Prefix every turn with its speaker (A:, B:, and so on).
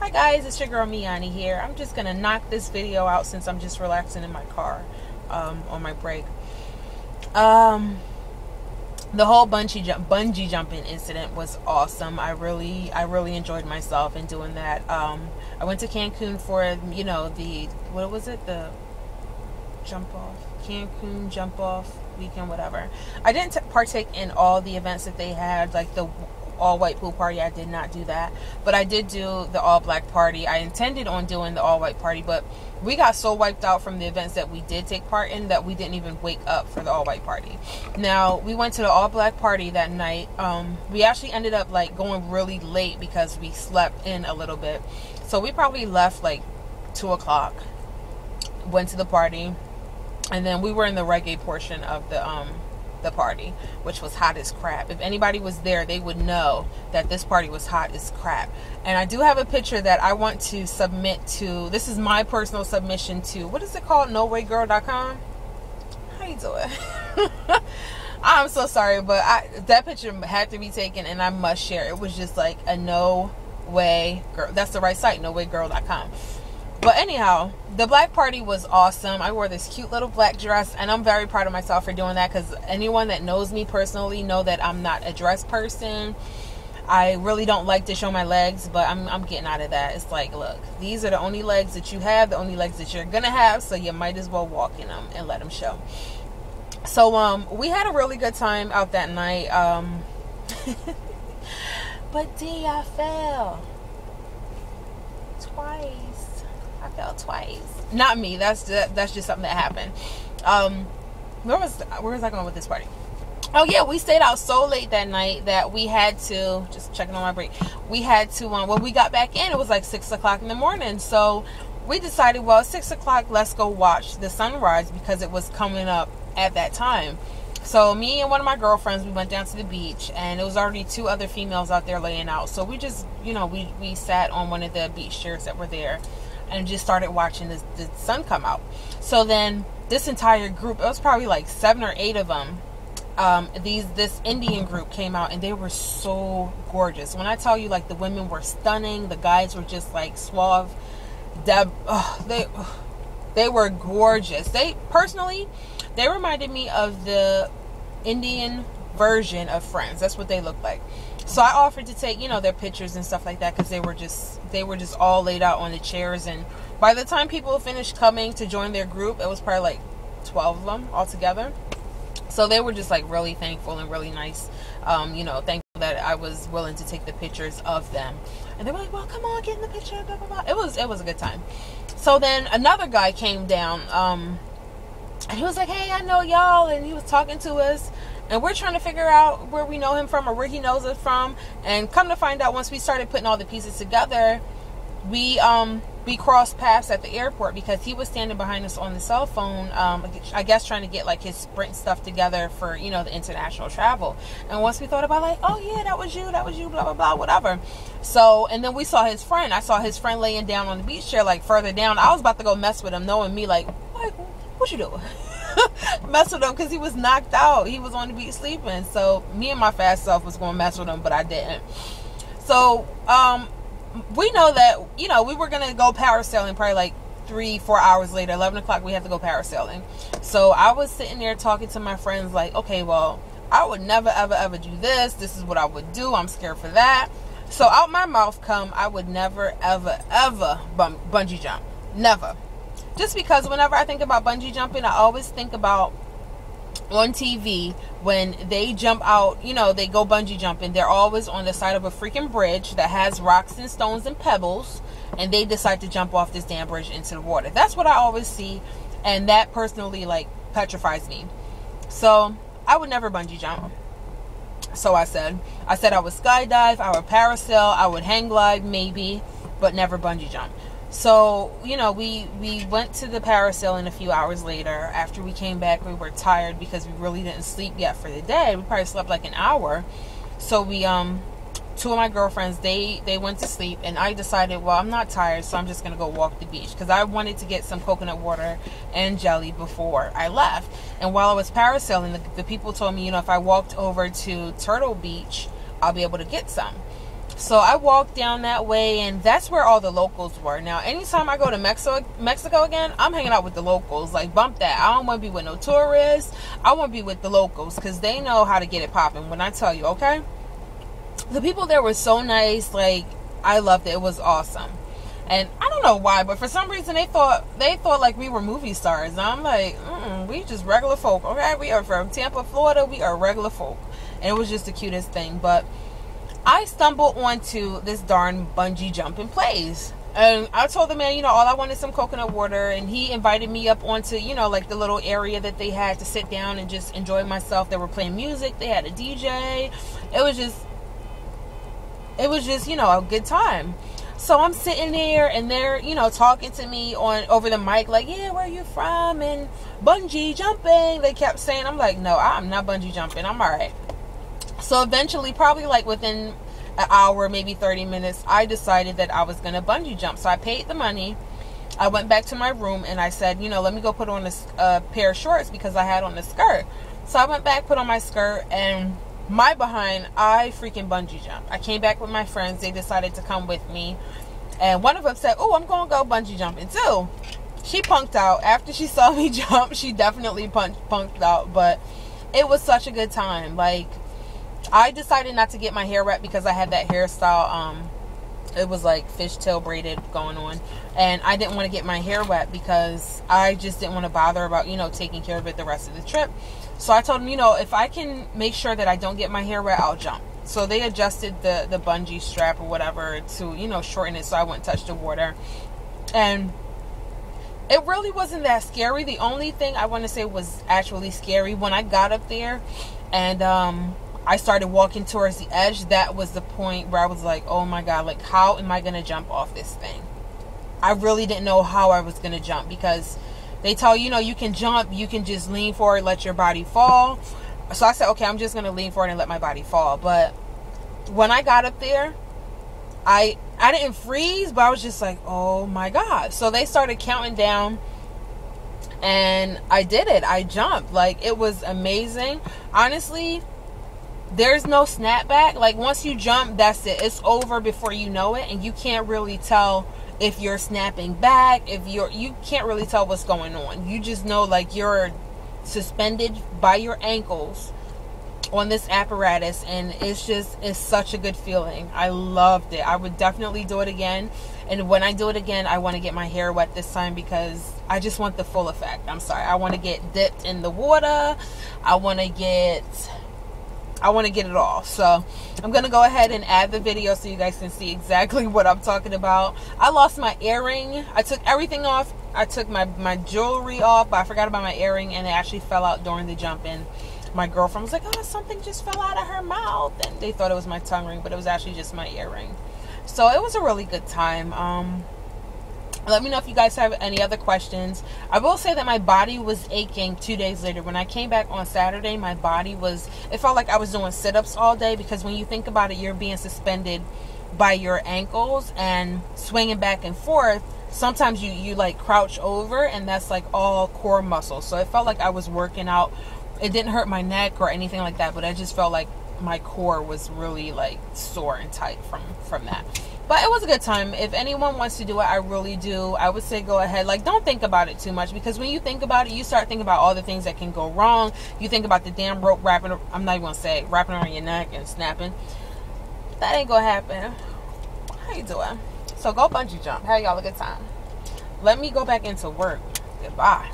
A: Hi guys, it's your girl Me-Anie here. I'm just gonna knock this video out since I'm just relaxing in my car on my break. The whole bungee jumping incident was awesome. I really enjoyed myself in doing that. I went to Cancun for the jump off, Cancun jump off weekend, whatever. I didn't partake in all the events that they had, like the all white pool party. I did not do that, but I did do the all black party. I intended on doing the all white party, but we got so wiped out from the events that we did take part in that we didn't even wake up for the all white party. Now we went to the all black party that night. We actually ended up like going really late because we slept in a little bit, so we probably left like 2 o'clock, went to the party, and then we were in the reggae portion of the party, which was hot as crap. If anybody was there, they would know that this party was hot as crap. And I do have a picture that I want to submit to, this is my personal submission to, what is it called, nowaygirl.com? How you doing? I'm so sorry, but that picture had to be taken and I must share. It was just like a no way girl. That's the right site, nowaygirl.com. But anyhow, the black party was awesome. I wore this cute little black dress, and I'm very proud of myself for doing that, because anyone that knows me personally know that I'm not a dress person. I really don't like to show my legs, but I'm getting out of that. It's like, look, these are the only legs that you have, the only legs that you're gonna have, so you might as well walk in them and let them show. So we had a really good time out that night. But D, I fell twice. I fell twice. Not me. That's just something that happened. Where was I going with this party? Oh yeah, we stayed out so late that night that we had to, just checking on my break, we had to when we got back in, it was like 6 o'clock in the morning. So we decided, well, 6 o'clock, let's go watch the sunrise, because it was coming up at that time. So me and one of my girlfriends, we went down to the beach, and it was already 2 other females out there laying out. So we just, we sat on one of the beach chairs that were there and just started watching the sun come out. So then this entire group, it was probably like 7 or 8 of them, this Indian group came out, and they were so gorgeous. When I tell you, like, the women were stunning, the guys were just like suave. They were gorgeous. They reminded me of the Indian version of Friends. That's what they looked like. So I offered to take, their pictures and stuff like that, because they were just all laid out on the chairs. And by the time people finished coming to join their group, it was probably like 12 of them altogether. So they were just like really thankful and really nice, thankful that I was willing to take the pictures of them. And they were like, well, come on, get in the picture, blah, blah, blah. It was a good time. So then another guy came down, and he was like, hey, I know y'all, and he was talking to us. And we're trying to figure out where we know him from, or where he knows us from. And come to find out, once we started putting all the pieces together, we crossed paths at the airport, because he was standing behind us on the cell phone, I guess trying to get like his Sprint stuff together for, the international travel. And once we thought about, like, oh yeah, that was you, blah, blah, blah, whatever. So, and then we saw his friend. I saw his friend laying down on the beach chair, like further down. I was about to go mess with him, knowing me, like, what you doing? Mess with him, because he was knocked out. He was on the beach sleeping. So me and my fast self was going to mess with him, but I didn't. So we know that we were going to go parasailing probably like 3-4 hours later. 11 o'clock we had to go parasailing. So I was sitting there talking to my friends like, okay, well, I would never ever do this. This is what I would do. I'm scared for that. So out my mouth come, I would never ever bungee jump. Never. Just because whenever I think about bungee jumping, I always think about on TV when they jump out, they go bungee jumping. They're always on the side of a freaking bridge that has rocks and stones and pebbles, and they decide to jump off this damn bridge into the water. That's what I always see, and that personally, like, petrifies me. So I would never bungee jump. So I said I would skydive, I would parasail, I would hang glide maybe, but never bungee jump. So, we went to the parasailing a few hours later. After we came back, we were tired because we really didn't sleep yet for the day. We probably slept like an hour. So we, 2 of my girlfriends, they went to sleep, and I decided, well, I'm not tired, so I'm just going to go walk the beach, because I wanted to get some coconut water and jelly before I left. And while I was parasailing, the people told me, if I walked over to Turtle Beach, I'll be able to get some. So I walked down that way, and that's where all the locals were. Now, anytime I go to Mexico again, I'm hanging out with the locals. Like, bump that. I don't want to be with no tourists. I want to be with the locals, because they know how to get it popping when I tell you, okay? The people there were so nice. Like, I loved it. It was awesome. And I don't know why, but for some reason they thought like we were movie stars. And I'm like, we just regular folk, okay? We are from Tampa, Florida. We are regular folk. And it was just the cutest thing. But I stumbled onto this darn bungee jumping place. And I told the man, all I wanted some coconut water. And he invited me up onto, like the little area that they had to sit down and just enjoy myself. They were playing music. They had a DJ. It was just, a good time. So I'm sitting there, and they're, talking to me over the mic, like, yeah, where are you from? And bungee jumping. They kept saying, I'm like, no, I'm not bungee jumping. I'm all right. So eventually, probably like within an hour, maybe 30 minutes, I decided that I was going to bungee jump. So I paid the money. I went back to my room, and I said, let me go put on a pair of shorts, because I had on a skirt. So I went back, put on my skirt, and my behind, I freaking bungee jumped. I came back with my friends. They decided to come with me. And one of them said, oh, I'm going to go bungee jumping too. She punked out. After she saw me jump, she definitely punked out. But it was such a good time. Like, I decided not to get my hair wet because I had that hairstyle. It was like fishtail braided going on. And I didn't want to get my hair wet because I just didn't want to bother about, taking care of it the rest of the trip. So I told him, if I can make sure that I don't get my hair wet, I'll jump. So they adjusted the bungee strap or whatever to, shorten it so I wouldn't touch the water. And it really wasn't that scary. The only thing I want to say was actually scary when I got up there and I started walking towards the edge. That was the point where I was like, oh my God, like, how am I going to jump off this thing? I really didn't know how I was going to jump, because they tell you, you can jump, you can just lean forward, let your body fall. So I said, okay, I'm just going to lean forward and let my body fall. But when I got up there, I didn't freeze, but I was just like, oh my God. So they started counting down, and I did it. I jumped. Like, it was amazing. Honestly, there's no snapback. Like, once you jump, that's it. It's over before you know it, and you can't really tell if you're snapping back, you can't really tell what's going on. You just know, like, you're suspended by your ankles on this apparatus, and it's such a good feeling. I loved it. I would definitely do it again. And when I do it again, I want to get my hair wet this time, because I just want the full effect. I'm sorry. I want to get dipped in the water. I want to get it all. So I'm going to go ahead and add the video so you guys can see exactly what I'm talking about. I lost my earring. I took everything off. I took my jewelry off, but I forgot about my earring, and it actually fell out during the jump. And my girlfriend was like, oh, something just fell out of her mouth. And they thought it was my tongue ring, but it was actually just my earring. So it was a really good time. Let me know if you guys have any other questions. I will say that my body was aching 2 days later. When I came back on Saturday, my body it felt like I was doing sit-ups all day, because when you think about it, you're being suspended by your ankles and swinging back and forth. Sometimes you like crouch over, and that's like all core muscles. So it felt like I was working out. It didn't hurt my neck or anything like that, but I just felt like my core was really like sore and tight from that. But it was a good time. If anyone wants to do it, I really do. I would say go ahead. Like, don't think about it too much, because when you think about it, you start thinking about all the things that can go wrong. You think about the damn rope wrapping around your neck and snapping. That ain't gonna happen. How you doing? So go bungee jump. Have y'all a good time. Let me go back into work. Goodbye.